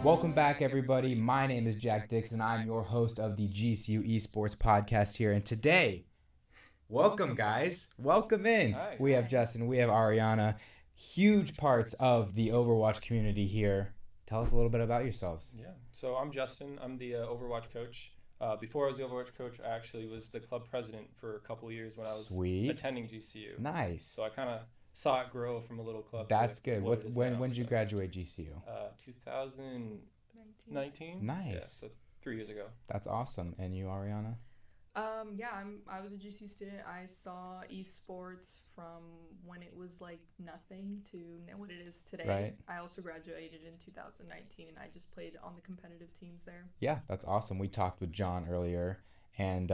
Welcome back, everybody. My name is Jack Dixon. I'm your host of the Gcu Esports podcast here. And today, welcome, guys. Welcome in. Hi. We have Justin. We have Ariana. Huge parts of the Overwatch community here. Tell us a little bit about yourselves. Yeah. So I'm Justin. I'm the Overwatch coach. Before I was the Overwatch coach, I actually was the club president for a couple of years when I was attending GCU. Nice. So I kind of saw it grow from a little club. That's good. When did you graduate GCU? 2019. Nice. Yeah, so 3 years ago. That's awesome. And you, Ariana? I was a GCU student. I saw esports from when it was like nothing to what it is today. Right. I also graduated in 2019 and I just played on the competitive teams there. Yeah, that's awesome. We talked with John earlier, and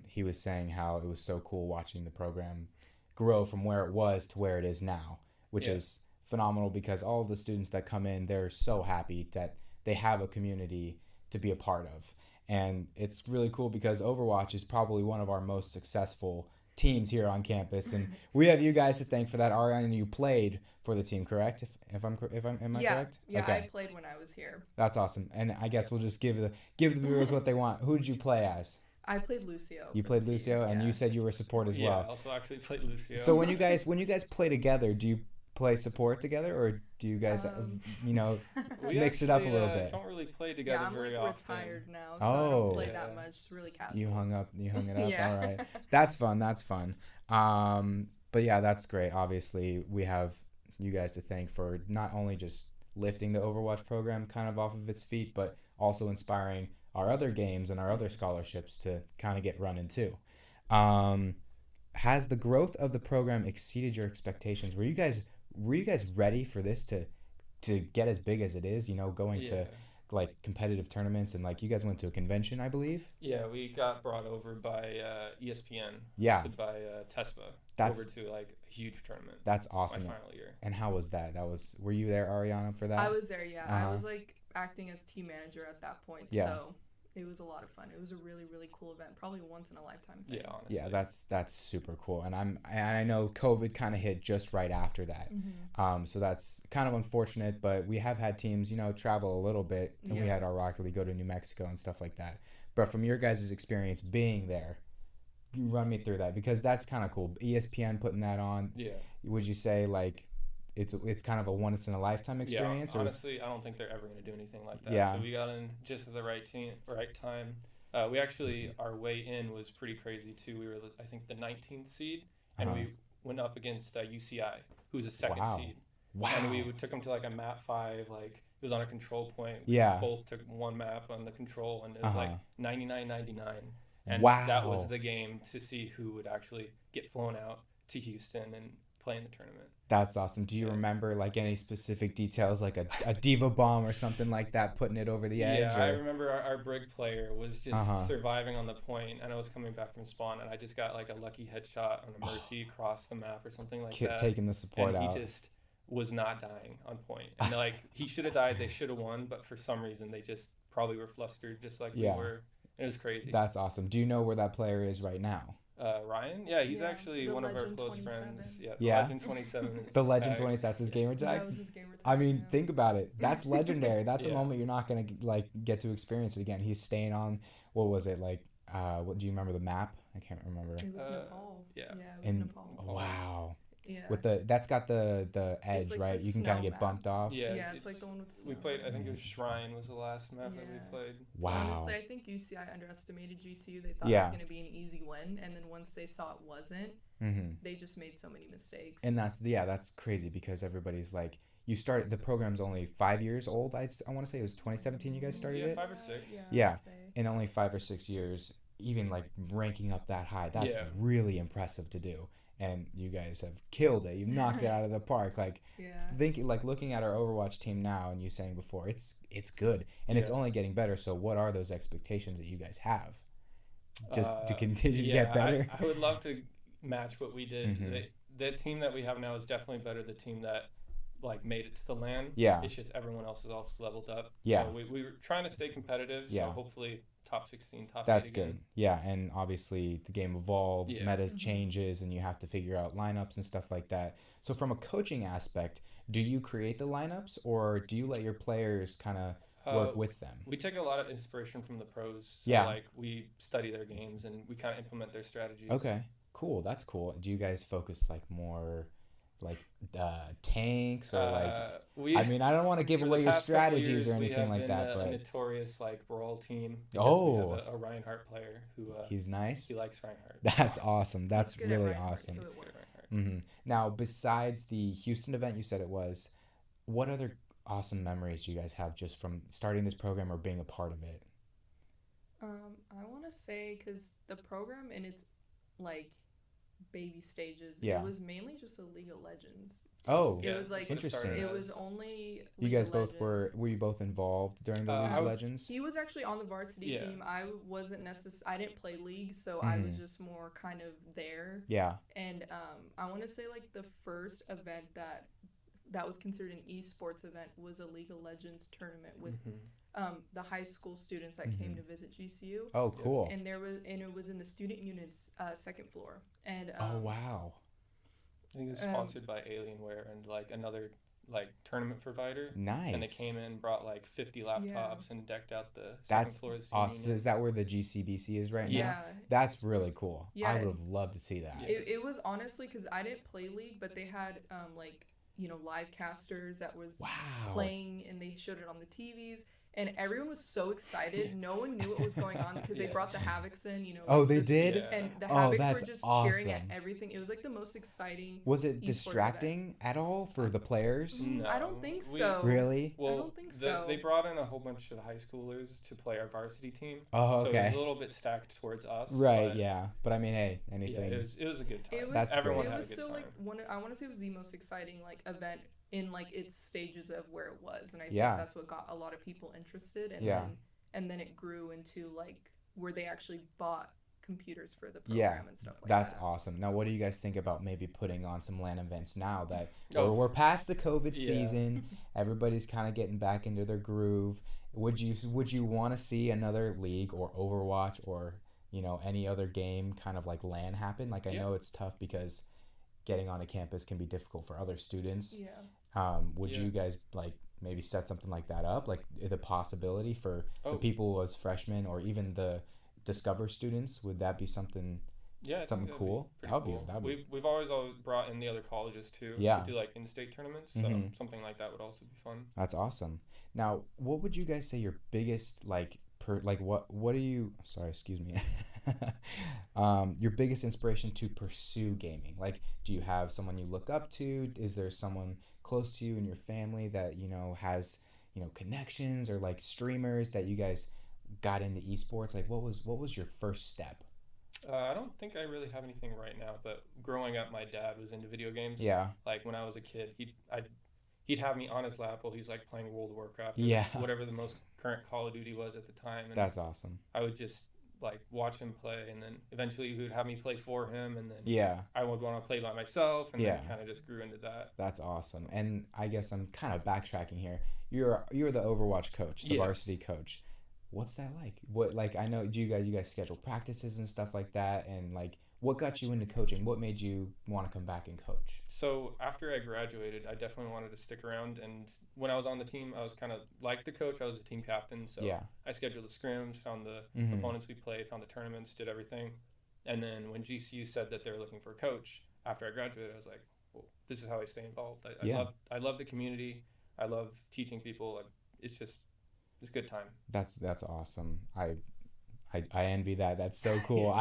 he was saying how it was so cool watching the program grow from where it was to where it is now, which is phenomenal because all of the students that come in, they're so happy that they have a community to be a part of. And it's really cool because Overwatch is probably one of our most successful teams here on campus, and we have you guys to thank for that. Ariana, you played for the team, correct? Am I correct? Yeah, okay. I played when I was here. That's awesome. And I guess we'll just give the viewers what they want. Who did you play as? I played Lucio. You played Lucio, and you said you were support as well. Yeah, I also actually played Lucio. So when you guys play together, do you play support together, or do you guys mix it up a little bit? Don't really play together very often. I'm retired now, so I don't play that much. It's really casual. You hung it up. Yeah. All right. That's fun. But yeah, that's great. Obviously, we have you guys to thank for not only just lifting the Overwatch program kind of off of its feet, but also inspiring our other games and our other scholarships to kind of get running too. Has the growth of the program exceeded your expectations? Were you guys ready for this to get as big as it is? Going to like competitive tournaments, and like you guys went to a convention, I believe. Yeah, we got brought over by ESPN. Yeah. Hosted by TESPA. Over to like a huge tournament. That's awesome. My final year. And how was that? Were you there, Ariana, for that? I was there. Yeah, I was like acting as team manager at that point. Yeah. So it was a lot of fun. It was a really, really cool event. Probably once in a lifetime thing. Yeah, honestly. Yeah, that's super cool. And I know COVID kind of hit just right after that. Mm-hmm. So that's kind of unfortunate, but we have had teams, travel a little bit, and we had our Rocket League go to New Mexico and stuff like that. But from your guys' experience being there, you run me through that, because that's kind of cool. ESPN putting that on. Yeah. Would you say like it's kind of a once in a lifetime experience? Yeah, honestly, I don't think they're ever going to do anything like that. Yeah. So we got in just at the right time. We actually, our way in was pretty crazy too. We were, I think, the 19th seed, and we went up against UCI, who was a second seed. Wow. And we took them to like a map 5, like it was on a control point. We both took one map on the control, and it was like 99-99. And that was the game to see who would actually get flown out to Houston and play in the tournament. That's awesome. Do you remember like any specific details, like a diva bomb or something like that, putting it over the edge? Yeah, I remember our brig player was just surviving on the point, and I was coming back from spawn, and I just got like a lucky headshot on a mercy across the map or something like that. Taking the support out. And he just was not dying on point. And like he should have died, they should have won, but for some reason they just probably were flustered just like we were. It was crazy. That's awesome. Do you know where that player is right now? Ryan? Yeah, he's actually one of our close 27. friends. Yeah, Legend 27. The Legend 20, that's his gamer tag? That was his gamer tag. I mean, think about it. That's legendary. That's a moment you're not going to like get to experience it again. He's staying on, what was it, like, what do you remember the map? I can't remember. It was Nepal. Yeah. It was Nepal. Wow. Yeah. With that's got the edge, like right? You can kind of get bumped off. Yeah, it's like the one with snow. We played, I think it was Shrine was the last map that we played. Wow. Honestly, I think UCI underestimated GCU. They thought it was going to be an easy win, and then once they saw it wasn't, they just made so many mistakes. And that's crazy, because everybody's like, the program's only 5 years old. I want to say it was 2017 you guys started it? 5 or 6. Yeah. In only 5 or 6 years, even like ranking up that high, that's really impressive to do. And you guys have killed it. You've knocked it out of the park. Like, looking at our Overwatch team now, and you saying before, it's good, and it's only getting better. So, what are those expectations that you guys have, just to continue to get better? I would love to match what we did. The team that we have now is definitely better. The team that like made it to the LAN. Yeah. It's just everyone else is also leveled up. Yeah. So we were trying to stay competitive. Yeah. So hopefully top 16, top 8 That's again. good. Yeah, and obviously the game evolves, meta changes, and you have to figure out lineups and stuff like that. So from a coaching aspect, do you create the lineups, or do you let your players kind of work with them? We take a lot of inspiration from the pros. So like we study their games and we kind of implement their strategies. Okay, cool. That's cool. Do you guys focus like more like tanks or I mean, I don't want to give away your strategies or anything like that, but a notorious like brawl team. We have a Reinhardt player who he's nice. He likes Reinhardt. That's awesome. That's really awesome. So Now, besides the Houston event, you said it was, what other awesome memories do you guys have just from starting this program or being a part of it? I want to say, because the program in its like baby stages, it was mainly just a League of Legends. It was like interesting. It was only you guys both were you both involved during the League of Legends? He was actually on the varsity team. I wasn't I didn't play League, so I was just more kind of there. Yeah. And I want to say like the first event that was considered an esports event was a League of Legends tournament with the high school students that came to visit GCU. Oh, cool. And it was in the student unit's second floor. And oh, wow. I think it was sponsored by Alienware and like another like tournament provider. Nice. And they came in, brought like 50 laptops and decked out the second floor of the awesome. Unit. Is that where the GCBC is right now? Yeah. That's really cool. Yeah. I would have loved to see that. It was honestly, because I didn't play League, but they had like, live casters that was playing, and they showed it on the TVs. And everyone was so excited. No one knew what was going on because they brought the Havocs in, Oh, they did? Yeah. And the Havocs were just cheering at everything. It was like the most exciting. Was it distracting at all for the players? No. I don't think so. Really? Well, I don't think so. They brought in a whole bunch of high schoolers to play our varsity team. Oh, okay. So it was a little bit stacked towards us. Right, yeah. But I mean, hey, anything. Yeah, it was a good time. Everyone had a good time. I want to say it was the most exciting like event in like its stages of where it was, and I think that's what got a lot of people interested, and then it grew into like where they actually bought computers for the program and stuff like that. That's awesome. Now, what do you guys think about maybe putting on some LAN events now that we're past the COVID season? Everybody's kind of getting back into their groove. Would you want to see another League or Overwatch or any other game kind of like LAN happen? Like I know it's tough because getting onto campus can be difficult for other students. Would you guys like maybe set something like that up, like the possibility for the people as freshmen or even the Discover students? Would that be something something cool? We've always brought in the other colleges too to do like in-state tournaments, so something like that would also be fun. That's awesome. Now, what would you guys say your biggest what do you your biggest inspiration to pursue gaming? Like, do you have someone you look up to? Is there someone close to you in your family that has connections, or like streamers that you guys got into esports? Like, what was your first step? I don't think I really have anything right now, but growing up, my dad was into video games. Yeah. Like when I was a kid, he'd have me on his lap while he's like playing World of Warcraft. Or whatever the most current Call of Duty was at the time. And that's awesome. I would just like watch him play, and then eventually he would have me play for him, and then I would want to play by myself, and then kind of just grew into that. That's awesome. And I guess I'm kind of backtracking here. You're the Overwatch coach, the varsity coach. What's that like? I know you guys schedule practices and stuff like that, and like what got you into coaching? What made you want to come back and coach? So after I graduated, I definitely wanted to stick around, and when I was on the team, I was kind of like the coach. I was a team captain, so I scheduled the scrims, found the opponents we played, found the tournaments, did everything. And then when GCU said that they were looking for a coach after I graduated, I was like, well, this is how I stay involved. I love the community. I love teaching people. It's a good time. That's awesome. I envy that. That's so cool.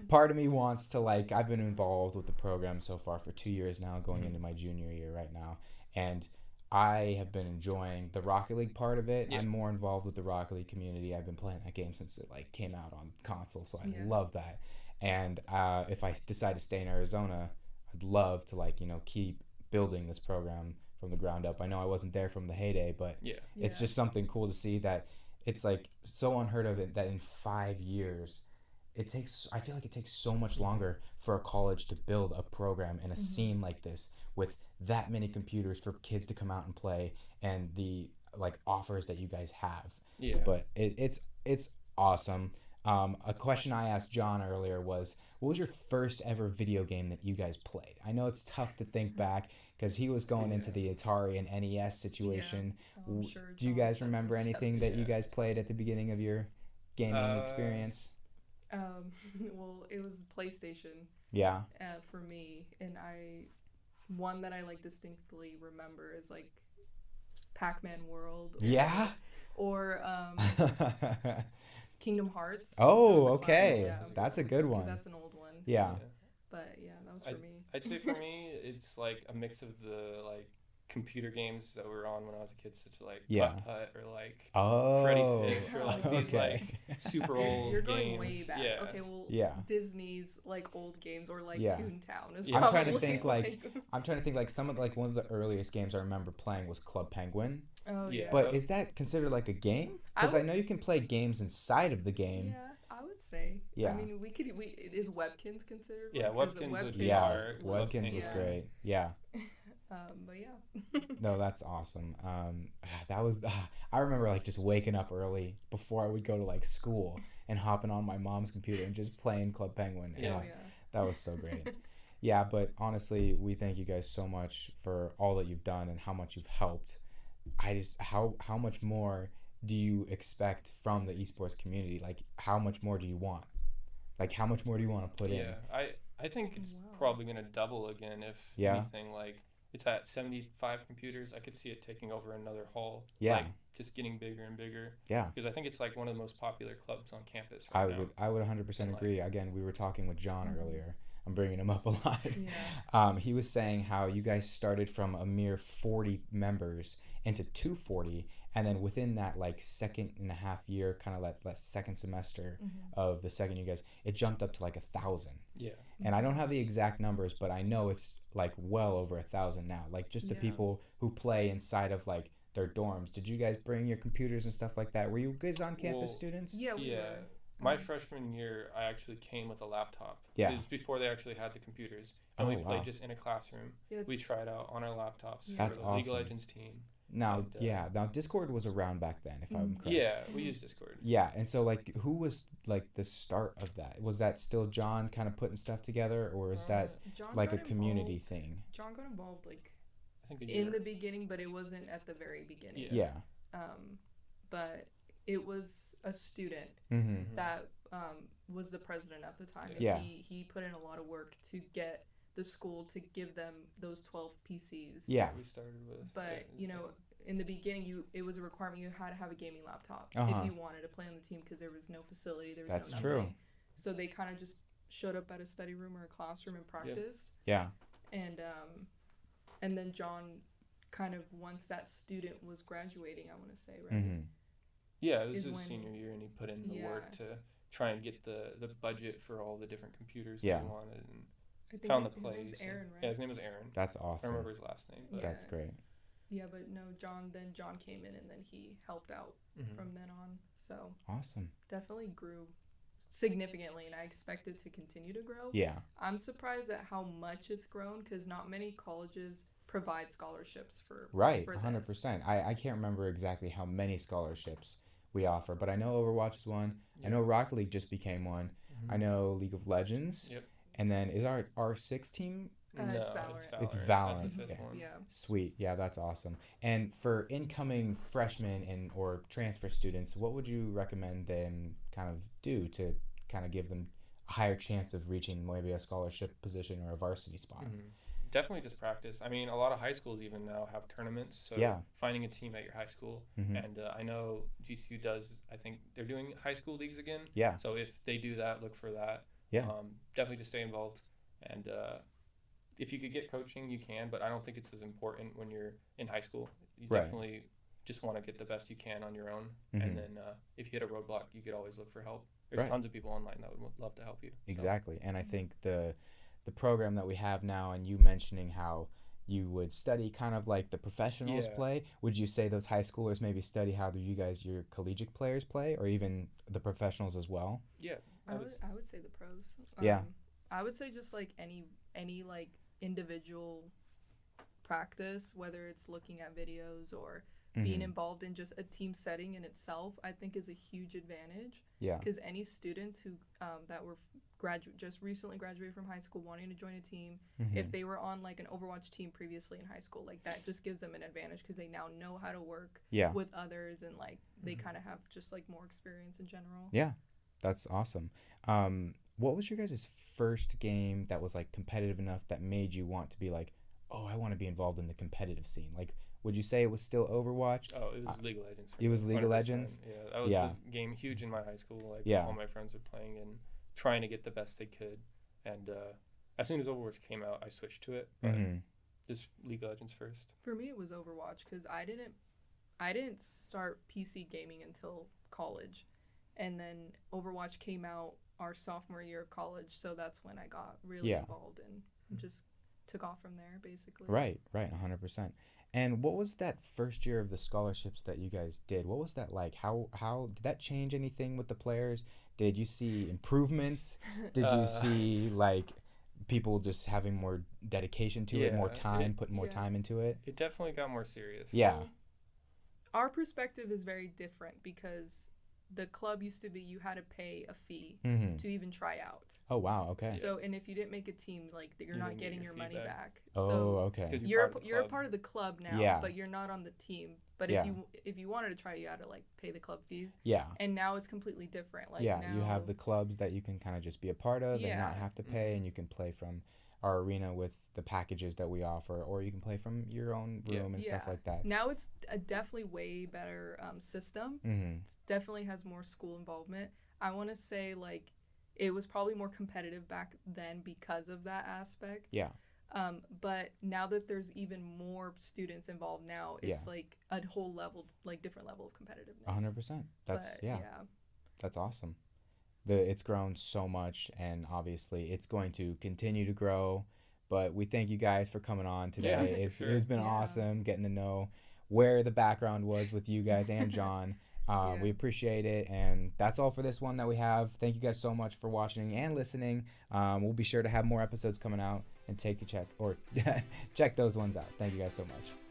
Part of me wants to I've been involved with the program so far for 2 years now, going into my junior year right now, and I have been enjoying the Rocket League part of it. I'm more involved with the Rocket League community. I've been playing that game since it came out on console, so I love that. And if I decide to stay in Arizona, I'd love to keep building this program from the ground up. I know I wasn't there from the heyday, but it's just something cool to see that it's so unheard of that in 5 years I feel like it takes so much longer for a college to build a program and a scene like this with that many computers for kids to come out and play, and the offers that you guys have. But it's awesome. A question I asked John earlier was, what was your first ever video game that you guys played? I know it's tough to think back because he was going into the Atari and NES situation. Yeah. I'm sure Do you guys remember anything that you guys played at the beginning of your gaming experience? Well, it was PlayStation. Yeah. For me, and one that I like distinctly remember is like Pac-Man World. Yeah. Or Kingdom Hearts. Oh, okay. That's a good one. That's an old one. Yeah. But yeah, that was for me. I'd say for me, it's like a mix of the like computer games that were on when I was a kid, such as like Putt Putt or like Freddy Fish or like these like super old games. You're going way back. Yeah. Okay, well, Disney's like old games or like Toontown is probably. I'm trying to think like some of like one of the earliest games I remember playing was Club Penguin. Oh yeah. But is that considered like a game? Because I know you can play games inside of the game. Yeah, I would say. Yeah. I mean, is Webkins considered? Yeah, Webkins was great. Yeah. But yeah. No, that's awesome. I remember like just waking up early before I would go to like school and hopping on my mom's computer and just playing Club Penguin. Yeah. That was so great. Yeah, but honestly, we thank you guys so much for all that you've done and how much you've helped. How much more do you expect from the esports community? Like, how much more do you want? Like, how much more do you want to put in? Yeah, I think it's probably going to double again if anything. Like, it's at 75 computers. I could see it taking over another hall. Yeah. Like, just getting bigger and bigger. Yeah. Because I think it's like one of the most popular clubs on campus right now. I would 100% agree. Again, we were talking with John earlier. I'm bringing him up a lot. Yeah. He was saying how you guys started from a mere 40 members into 240, and then within that like second and a half year, kind of like that second semester of the second you guys, it jumped up to like 1,000. Yeah. And I don't have the exact numbers, but I know it's like well over 1,000 now. Like just the people who play inside of like their dorms. Did you guys bring your computers and stuff like that? Were you guys on campus students? Yeah, we were. My freshman year, I actually came with a laptop. Yeah. It was before they actually had the computers. And we played just in a classroom. Yeah. We tried out on our laptops That's for the awesome. League of Legends team. Now, now Discord was around back then, if I'm correct. Yeah, we used Discord. Yeah, and so like, who was like the start of that? Was that still John kind of putting stuff together, or is that like a community thing? John got involved like I think in the beginning, but it wasn't at the very beginning. Yeah. But it was a student that was the president at the time. Yeah. He put in a lot of work to get the school to give them those 12 PCs. Yeah. We started with. But, you know, in the beginning, it was a requirement. You had to have a gaming laptop if you wanted to play on the team because there was no facility. There was That's no true. So they kind of just showed up at a study room or a classroom and practiced. Yeah. And then John kind of, once that student was graduating, I want to say, right? Yeah, this is his senior year, and he put in the work to try and get the budget for all the different computers that he wanted, and found the place. His name's Aaron, right? Yeah, his name was Aaron. That's awesome. I remember his last name. But. That's great. Yeah, but no, John came in, and then he helped out from then on. So awesome. Definitely grew significantly, and I expect it to continue to grow. Yeah. I'm surprised at how much it's grown because not many colleges provide scholarships for 100%. I can't remember exactly how many scholarships we offer, but I know Overwatch is one. I know Rocket League just became one. I know League of Legends. Yep. And then is our R6 team? It's Valorant. It's Valorant. That's the fifth one. Yeah. Sweet. Yeah, that's awesome. And for incoming freshmen or transfer students, what would you recommend them kind of do to kind of give them a higher chance of reaching maybe a scholarship position or a varsity spot? Definitely just practice. I mean, a lot of high schools even now have tournaments. So finding a team at your high school. And I know Gcu does, I think they're doing high school leagues again. Yeah. So if they do that, look for that. Yeah. Definitely just stay involved. And if you could get coaching, you can, but I don't think it's as important when you're in high school. You definitely just want to get the best you can on your own. And then if you hit a roadblock, you could always look for help. There's tons of people online that would love to help you. Exactly. And I think the program that we have now, and you mentioning how you would study kind of like the professionals play, would you say those high schoolers maybe study how your collegiate players play, or even the professionals as well? Yeah. I would say the pros. I would say just like any like individual practice, whether it's looking at videos or being involved in just a team setting in itself, I think is a huge advantage. Yeah. Because any students who that were just recently graduated from high school wanting to join a team, if they were on like an Overwatch team previously in high school, like that just gives them an advantage because they now know how to work with others, and like they kind of have just like more experience in general. Yeah, that's awesome. What was your guys' first game that was like competitive enough that made you want to be like, oh, I want to be involved in the competitive scene? Like, would you say it was still Overwatch? Oh, it was League of Legends. It was League of Legends? Yeah, that was a game huge in my high school. Like, all my friends were playing and trying to get the best they could. And as soon as Overwatch came out, I switched to it. But just League of Legends first. For me, it was Overwatch because I didn't start PC gaming until college. And then Overwatch came out our sophomore year of college, so that's when I got really involved and just took off from there, basically. Right, 100%. And what was that first year of the scholarships that you guys did? What was that like? How did that change anything with the players? Did you see improvements? Did you see like people just having more dedication to it, more time, putting more time into it? It definitely got more serious. Yeah. Our perspective is very different because the club used to be you had to pay a fee to even try out. Oh wow, okay. So and if you didn't make a team, like you're not getting your money back. Oh, so okay. You're a part of the club now, but you're not on the team. But if you wanted to try, you had to like pay the club fees. Yeah. And now it's completely different. Like now, you have the clubs that you can kind of just be a part of and not have to pay, and you can play from our arena with the packages that we offer, or you can play from your own room and stuff like that. Now it's a definitely way better system. It definitely has more school involvement. I want to say like it was probably more competitive back then because of that aspect. Yeah. But now that there's even more students involved now, it's like a whole level, like different level of competitiveness. 100%. That's awesome. It's grown so much, and obviously it's going to continue to grow, but we thank you guys for coming on today. It's been awesome getting to know where the background was with you guys and John. We appreciate it, and that's all for this one that we have. Thank you guys so much for watching and listening. We'll be sure to have more episodes coming out, and check those ones out. Thank you guys so much.